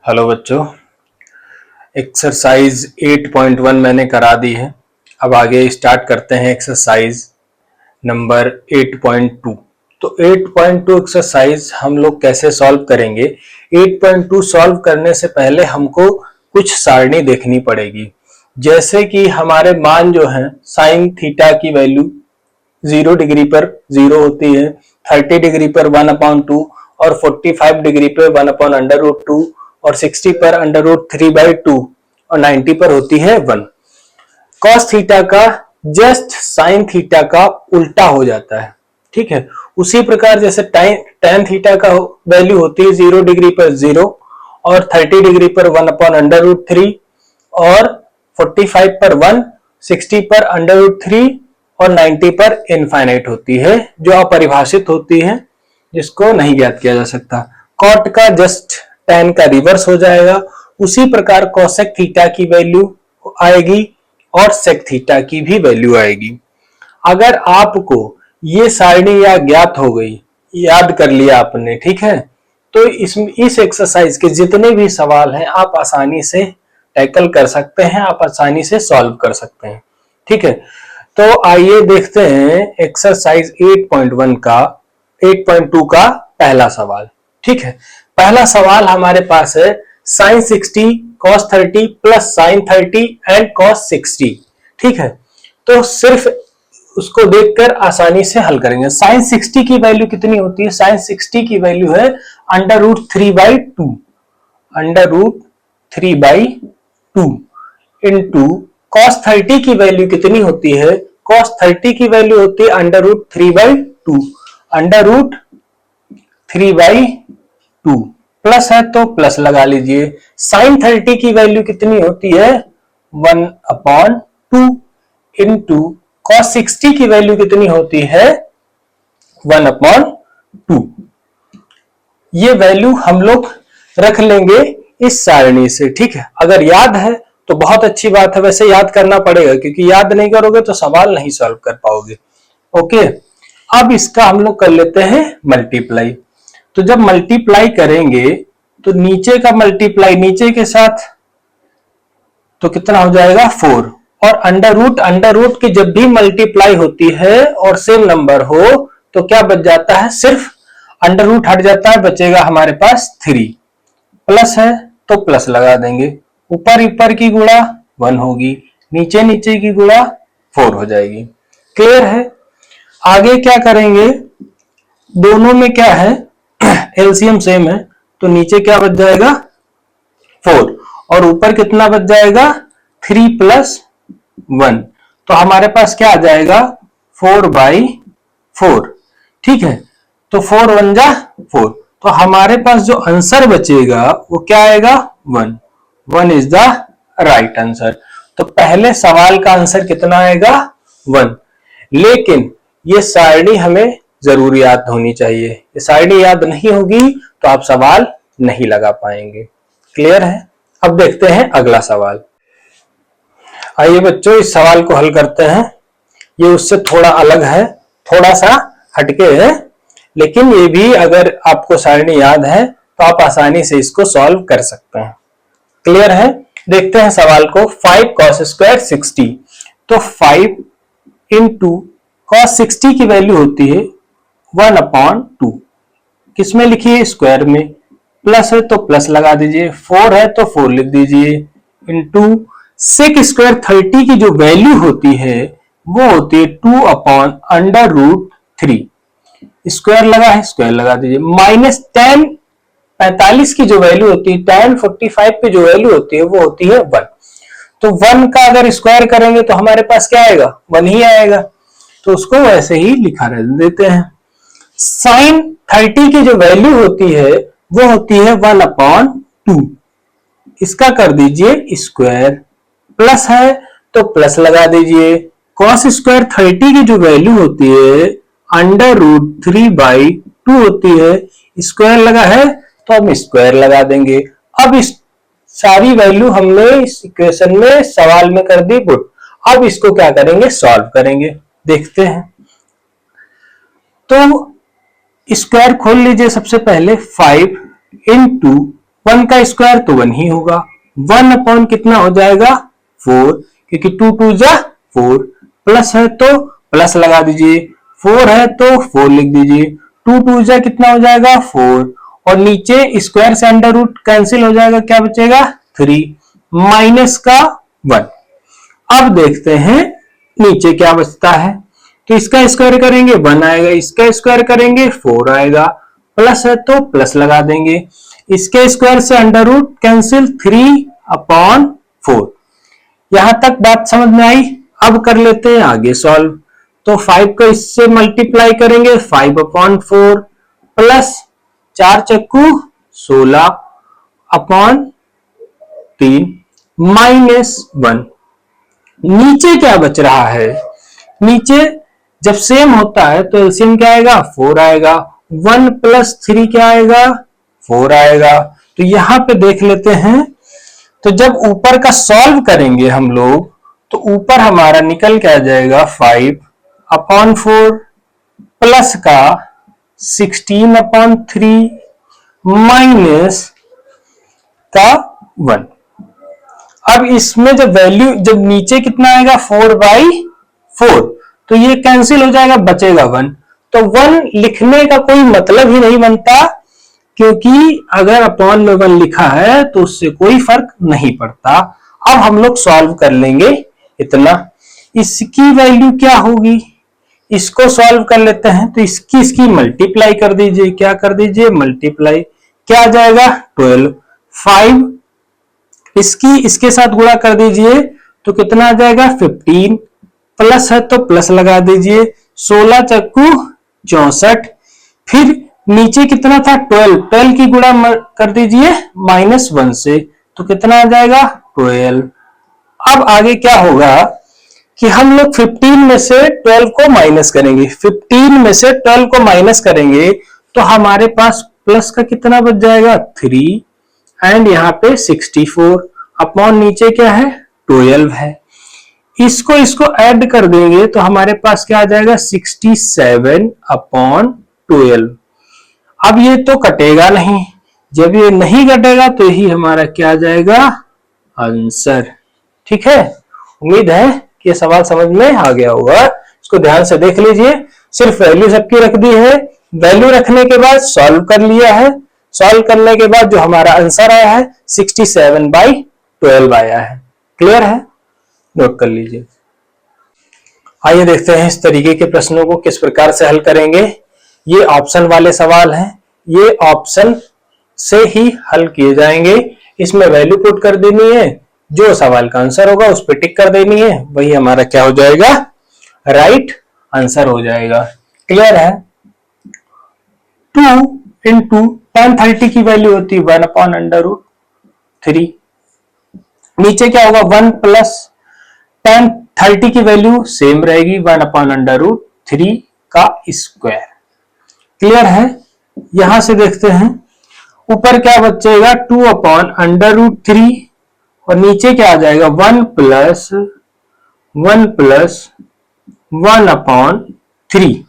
Hello बच्चों, exercise 8.1 मैंने करा दी है। अब आगे स्टार्ट करते हैं एक्सरसाइज नंबर 8.2। तो 8.2 एक्सरसाइज हम लोग कैसे सॉल्व करेंगे। 8.2 सॉल्व करने से पहले हमको कुछ सारणी देखनी पड़ेगी। जैसे कि हमारे मान जो हैं, साइन थीटा की वैल्यू 0 डिग्री पर 0 होती है, 30 डिग्री पर 1/2 और 45 डिग्री पर 1/√2 और 60 पर √3/2 और 90 पर होती है 1। cos थीटा का जस्ट साइन थीटा का उल्टा हो जाता है, ठीक है। उसी प्रकार जैसे tan थीटा का वैल्यू होती है 0 डिग्री पर 0 और 30 डिग्री पर 1/√3 और 45 पर 1, 60 पर √3 और 90 पर इनफाइनाइट होती है, जो अपरिभाषित होती है, जिसको नहीं ज्ञात किया जा सकता। कॉट का जस्ट tan का रिवर्स हो जाएगा। उसी प्रकार कोसेक थीटा की वैल्यू आएगी और सेक थीटा की भी वैल्यू आएगी। अगर आपको ये सारणी या ज्ञात हो गई, याद कर लिया आपने, ठीक है, तो इस एक्सरसाइज के जितने भी सवाल हैं आप आसानी से टैकल कर सकते हैं, आप आसानी से सॉल्व कर सकते हैं, ठीक है। तो आइए देखते हैं एक्सरसाइज 8.2 का पहला सवाल, ठीक है। पहला सवाल हमारे पास है sin 60 cos 30 plus sin 30 and cos 60, ठीक है। तो सिर्फ उसको देखकर आसानी से हल करेंगे। sin 60 की वैल्यू कितनी होती है? sin 60 की वैल्यू है √3/2 √3/2 इंटू cos 30 की वैल्यू कितनी होती है? cos 30 की वैल्यू होती है √3/2 √3/2 प्लस है तो प्लस लगा लीजिए। sin 30 की वैल्यू कितनी होती है? 1/2 इंटू cos 60 की वैल्यू कितनी होती है? 1/2। ये वैल्यू हम लोग रख लेंगे इस सारणी से, ठीक है। अगर याद है तो बहुत अच्छी बात है, वैसे याद करना पड़ेगा क्योंकि याद नहीं करोगे तो सवाल नहीं सॉल्व कर पाओगे। ओके, अब इसका हम लोग कर लेते हैं मल्टीप्लाई। तो जब मल्टीप्लाई करेंगे तो नीचे का मल्टीप्लाई नीचे के साथ तो कितना हो जाएगा? 4। और अंडर रूट की जब भी मल्टीप्लाई होती है और सेम नंबर हो तो क्या बच जाता है? सिर्फ अंडर रूट हट जाता है, बचेगा हमारे पास 3। प्लस है तो प्लस लगा देंगे। ऊपर ऊपर की गुणा 1 होगी, नीचे नीचे की गुणा 4 हो जाएगी। क्लियर है? आगे क्या करेंगे? दोनों में क्या है? एलसीएम सेम है, तो नीचे क्या बच जाएगा? 4 और ऊपर कितना बच जाएगा? 3 + 1। तो हमारे पास क्या आ जाएगा? 4/4, ठीक है। तो 4 1 जा 4। तो हमारे पास जो आंसर बचेगा वो क्या आएगा? 1। 1 इज द राइट आंसर। तो पहले सवाल का आंसर कितना आएगा? 1। लेकिन ये सारणी हमें जरूर याद होनी चाहिए। ये सारणी याद नहीं होगी तो आप सवाल नहीं लगा पाएंगे। क्लियर है? अब देखते हैं अगला सवाल। आइए बच्चों, इस सवाल को हल करते हैं। ये उससे थोड़ा अलग है, थोड़ा सा हटके है, लेकिन ये भी अगर आपको सारणी याद है तो आप आसानी से इसको सॉल्व कर सकते हैं। क्लियर है? देखते हैं सवाल को। 5 cos स्क्वायर 60। तो 5 इंटू cos 60 की वैल्यू होती है 1/2। किसमें लिखिए? स्क्वायर में। प्लस है तो प्लस लगा दीजिए, 4 है तो 4 लिख दीजिए, इंटू सेक स्क्वायर 30 की जो वैल्यू होती है वो होती है 2/√3। स्क्वायर लगा है, स्क्वायर लगा दीजिए, माइनस tan 45 की जो वैल्यू होती है, tan 45 की जो वैल्यू होती है वो होती है 1। तो 1 का अगर स्क्वायर करेंगे तो हमारे पास क्या आएगा? 1 ही आएगा। तो उसको वैसे ही लिखा रहने देते हैं। साइन 30 की जो वैल्यू होती है वो होती है 1/2। इसका कर दीजिए स्क्वायर। प्लस है तो प्लस लगा दीजिए। cos स्क्वायर 30 की जो वैल्यू होती है √3/2 होती है। स्क्वायर लगा है तो हम स्क्वायर लगा देंगे। अब इस सारी वैल्यू हमने इस इक्वेशन में सवाल में कर दी पुट। अब इसको क्या करेंगे? सॉल्व करेंगे। देखते हैं। तो स्क्वायर खोल लीजिए सबसे पहले। 5 इंटू 1 का स्क्वायर तो 1 ही होगा, 1 अपॉन कितना हो जाएगा 4, क्योंकि 2 2 जा 4, प्लस है तो प्लस लगा दीजिए, 4 है तो 4 लिख दीजिए, 2 2 जा कितना हो जाएगा 4, और नीचे स्क्वायर से अंडर रूट कैंसिल हो जाएगा, क्या बचेगा 3 माइनस का 1। अब देखते हैं नीचे क्या बचता है, तो इसका स्क्वायर करेंगे 1 आएगा, इसका स्क्वायर करेंगे 4 आएगा, प्लस है तो प्लस लगा देंगे, इसके स्क्वायर से अंडर रूट कैंसिल 3 अपॉन 4। यहां तक बात समझ में आई। अब कर लेते हैं आगे सॉल्व। तो 5 को इससे मल्टीप्लाई करेंगे 5 अपॉन 4 प्लस 4 चक्कू 16 अपॉन 3 माइनस 1। नीचे क्या बच रहा है, नीचे जब सेम होता है तो एलसीएम क्या आएगा 4 आएगा, 1 प्लस 3 क्या आएगा 4 आएगा। तो यहां पे देख लेते हैं, तो जब ऊपर का सॉल्व करेंगे हम लोग तो ऊपर हमारा निकल के आ जाएगा 5 अपॉन 4 प्लस का 16 अपॉन 3 माइनस का 1। अब इसमें जब वैल्यू जब नीचे कितना आएगा 4/4, तो ये कैंसिल हो जाएगा, बचेगा 1। तो 1 लिखने का कोई मतलब ही नहीं बनता, क्योंकि अगर अपॉन में 1 लिखा है तो उससे कोई फर्क नहीं पड़ता। अब हम लोग सॉल्व कर लेंगे इतना। इसकी वैल्यू क्या होगी, इसको सॉल्व कर लेते हैं, तो इसकी मल्टीप्लाई कर दीजिए, क्या कर दीजिए मल्टीप्लाई, क्या आ जाएगा 12, 5 इसके साथ गुणा कर दीजिए तो कितना आ जाएगा 15, प्लस है तो प्लस लगा दीजिए, 16 चक्कू 64, फिर नीचे कितना था 12 की गुणा कर दीजिए -1 से, तो कितना आ जाएगा 12। अब आगे क्या होगा कि हम लोग 15 में से 12 को माइनस करेंगे, 15 में से 12 को माइनस करेंगे तो हमारे पास प्लस का कितना बच जाएगा 3 एंड यहाँ पे 64 अपॉन नीचे क्या है 12 है। इसको ऐड कर देंगे तो हमारे पास क्या आ जाएगा 67 अपॉन 12। अब ये तो कटेगा नहीं, जब ये नहीं कटेगा तो यही हमारा क्या आ जाएगा आंसर। ठीक है, उम्मीद है कि ये सवाल समझ में आ गया होगा। इसको ध्यान से देख लीजिए, सिर्फ वैल्यू सबकी रख दी है, वैल्यू रखने के बाद सॉल्व कर लिया है, सॉल्व करने के बाद जो हमारा आंसर आया है 67/12 आया है। क्लियर है, नोट कर लीजिए। आइए देखते हैं इस तरीके के प्रश्नों को किस प्रकार से हल करेंगे। ये ऑप्शन वाले सवाल हैं, ये ऑप्शन से ही हल किए जाएंगे। इसमें वैल्यू पुट कर देनी है, जो सवाल का आंसर होगा उस पर टिक कर देनी है, वही हमारा क्या हो जाएगा राइट आंसर हो जाएगा। क्लियर है। 2 into tan 30 की वैल्यू होती है 1/√3। नीचे क्या होगा 1 प्लस tan 30 की वैल्यू सेम रहेगी 1/√3 का स्क्वायर। क्लियर है। यहां से देखते हैं ऊपर क्या बचेगा 2/√3 और नीचे क्या आ जाएगा 1 प्लस 1/3।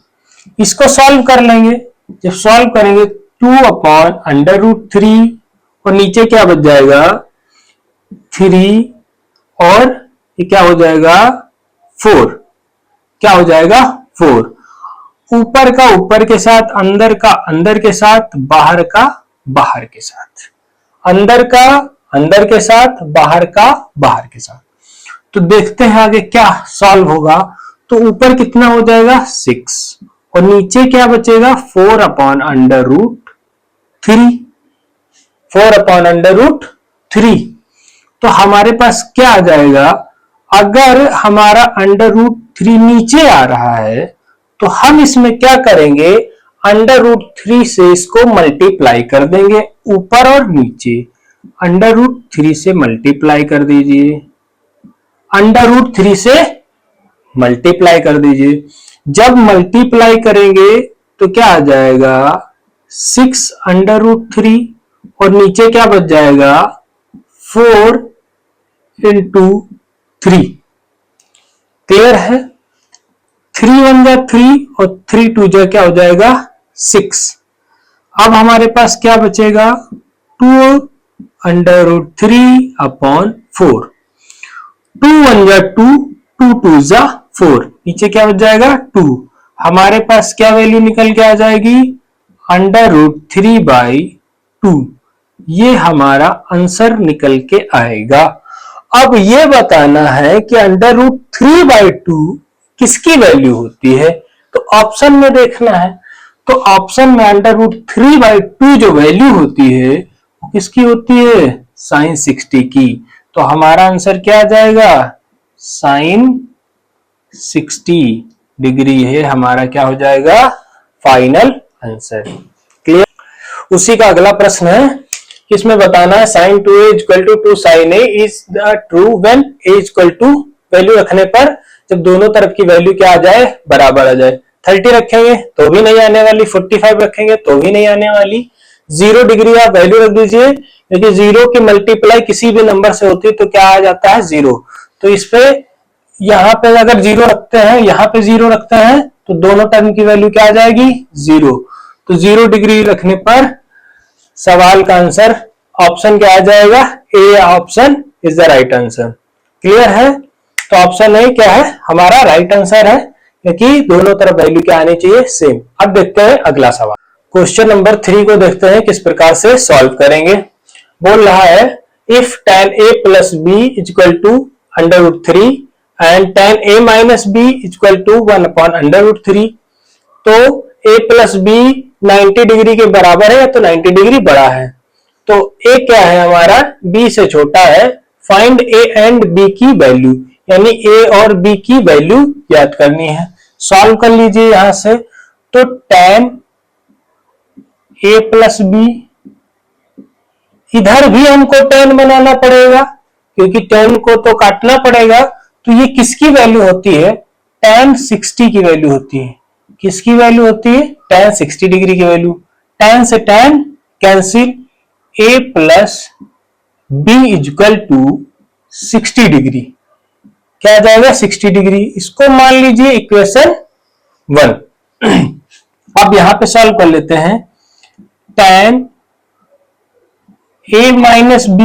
इसको सॉल्व कर लेंगे, जब सॉल्व करेंगे 2/√3 और नीचे क्या बच जाएगा 3 और ये क्या हो जाएगा 4, क्या हो जाएगा 4। ऊपर का ऊपर के साथ, अंदर का अंदर के साथ, बाहर का बाहर के साथ, अंदर का अंदर के साथ, बाहर का बाहर के साथ। तो देखते हैं आगे क्या सॉल्व होगा। तो ऊपर कितना हो जाएगा 6 और नीचे क्या बचेगा 4/√3, 4/√3। तो हमारे पास क्या आ जाएगा, अगर हमारा √3 नीचे आ रहा है तो हम इसमें क्या करेंगे √3 से इसको मल्टीप्लाई कर देंगे, ऊपर और नीचे √3 से मल्टीप्लाई कर दीजिए, √3 से मल्टीप्लाई कर दीजिए। जब मल्टीप्लाई करेंगे तो क्या आ जाएगा 6/√3 और नीचे क्या बच जाएगा 4 into 3। क्लियर है। 3 1 जा 3 और 3 2 जा क्या हो जाएगा 6। अब हमारे पास क्या बचेगा 2 √3/4। 2 1 जा 2, 2 2 जा 4, नीचे क्या बच जाएगा 2। हमारे पास क्या वैल्यू निकल के आ जाएगी √3/2। ये हमारा आंसर निकल के आएगा। अब ये बताना है कि √3/2 किसकी वैल्यू होती है, तो ऑप्शन में देखना है। तो ऑप्शन में √3/2 जो वैल्यू होती है वो किसकी होती है, sin 60 की। तो हमारा आंसर क्या आ जाएगा, sin 60 डिग्री है हमारा क्या हो जाएगा फाइनल आंसर। क्लियर। उसी का अगला प्रश्न है, इसमें बताना है sin 2a = 2 sin a is the true when a = value रखने पर जब दोनों तरफ की वैल्यू क्या आ जाए, बराबर आ जाए। 30 रखेंगे तो भी नहीं आने वाली, 45 रखेंगे तो भी नहीं आने वाली। 0 डिग्री आप वैल्यू रख दीजिए, क्योंकि 0 की मल्टीप्लाई किसी भी नंबर से होती है तो क्या आ जाता है 0। तो इस पे यहाँ पे अगर 0 रखते हैं, यहाँ पे 0 रखते हैं तो दोनों टर्म की वैल्यू क्या आ जाएगी 0। तो 0 डिग्री रखने पर सवाल का आंसर ऑप्शन क्या आ जाएगा, A option is the right answer. Clear है। तो ऑप्शन ए क्या है हमारा राइट आंसर है, क्योंकि दोनों तरफ वैल्यू क्या आनी चाहिए सेम। अब देखते हैं अगला सवाल। क्वेश्चन नंबर 3 को देखते हैं किस प्रकार से सॉल्व करेंगे। बोल रहा है if tan a plus b = √3 and tan a minus b = 1/√3। तो a plus b 90 डिग्री के बराबर है तो 90 डिग्री बड़ा है। तो a क्या है हमारा b से छोटा है। फाइंड a एंड b की वैल्यू, यानी a और b की वैल्यू याद करनी है। सॉल्व कर लीजिए यहां से। तो tan a plus b, इधर भी हमको tan बनाना पड़ेगा क्योंकि tan को तो काटना पड़ेगा। तो ये किसकी वैल्यू होती है, tan 60 की वैल्यू होती है। किसकी वैल्यू होती है, tan 60 डिग्री की वैल्यू। tan से tan cancel, a plus b = 60 degree. क्या आ जाएगा 60 डिग्री। इसको मान लीजिए इक्वेशन 1। अब यहां पे सॉल्व कर लेते हैं। tan a minus b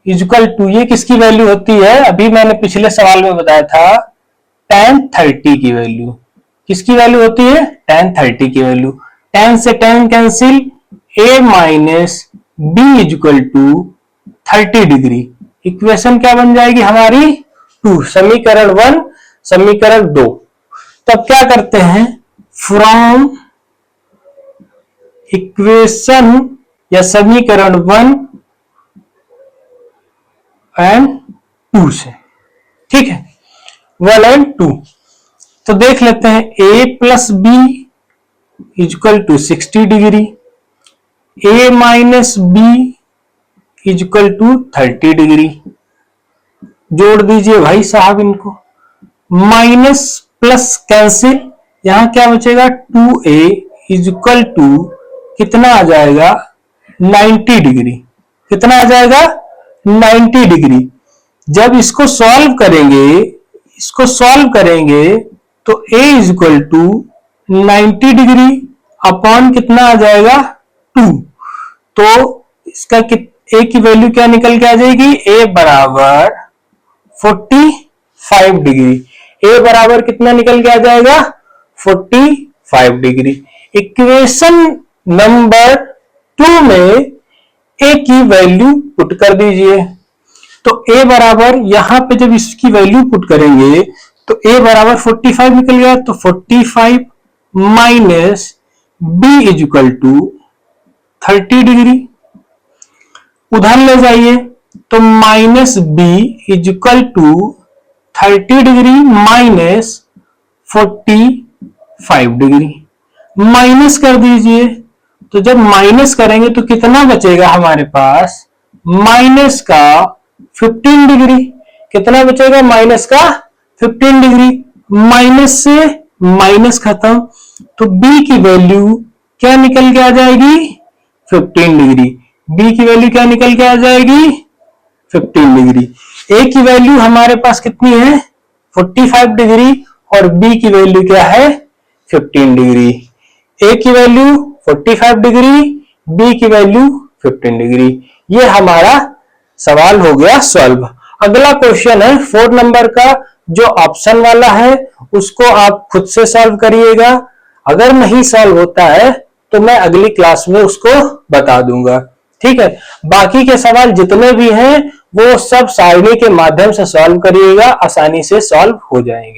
= ये किसकी वैल्यू होती है, अभी मैंने पिछले सवाल में बताया था tan 30 की वैल्यू। किसकी वैल्यू होती है, tan 30 की वैल्यू। tan से tan cancel, a minus b = 30 degree. Equation क्या बन जाएगी हमारी 2। समीकरण 1 समीकरण 2। तब क्या करते हैं, फ्रॉम इक्वेशन या समीकरण 1 एंड 2 से, ठीक है 1 एंड 2। तो देख लेते हैं a plus b = 60 degree, a minus b = 30 degree. जोड़ दीजिए भाई साहब इनको, माइनस प्लस कैंसिल, यहां क्या बचेगा 2a = कितना आ जाएगा 90 डिग्री। कितना आ जाएगा 90 डिग्री। जब इसको सॉल्व करेंगे तो a = 90 डिग्री अपॉन कितना आ जाएगा 2। तो इसका a की वैल्यू क्या निकल के आ जाएगी, a बराबर 45 डिग्री। a बराबर कितना निकल के आ जाएगा 45 डिग्री। इक्वेशन नंबर 2 में a की वैल्यू पुट कर दीजिए। तो a बराबर यहां पे जब इसकी वैल्यू पुट करेंगे तो a बराबर 45 निकल गया। तो 45 माइनस b = 30 डिग्री। उधर ले जाइए तो minus b = 30 degree minus 45 degree. Minus कर दीजिए। तो जब माइनस करेंगे तो कितना बचेगा हमारे पास, माइनस का 15 डिग्री। कितना बचेगा माइनस का 15 डिग्री। माइनस से माइनस खत्म, तो b की वैल्यू क्या निकल के आ जाएगी 15 डिग्री। b की वैल्यू क्या निकल के आ जाएगी 15 डिग्री। a की वैल्यू हमारे पास कितनी है 45 डिग्री और b की वैल्यू क्या है 15 डिग्री। a की वैल्यू 45 डिग्री, b की वैल्यू 15 डिग्री। ये हमारा सवाल हो गया सॉल्व। अगला क्वेश्चन है 4 नंबर का, जो ऑप्शन वाला है उसको आप खुद से सॉल्व करिएगा। अगर नहीं सॉल्व होता है तो मैं अगली क्लास में उसको बता दूंगा, ठीक है। बाकी के सवाल जितने भी हैं वो सब सारणी के माध्यम से सॉल्व करिएगा, आसानी से सॉल्व हो जाएंगे।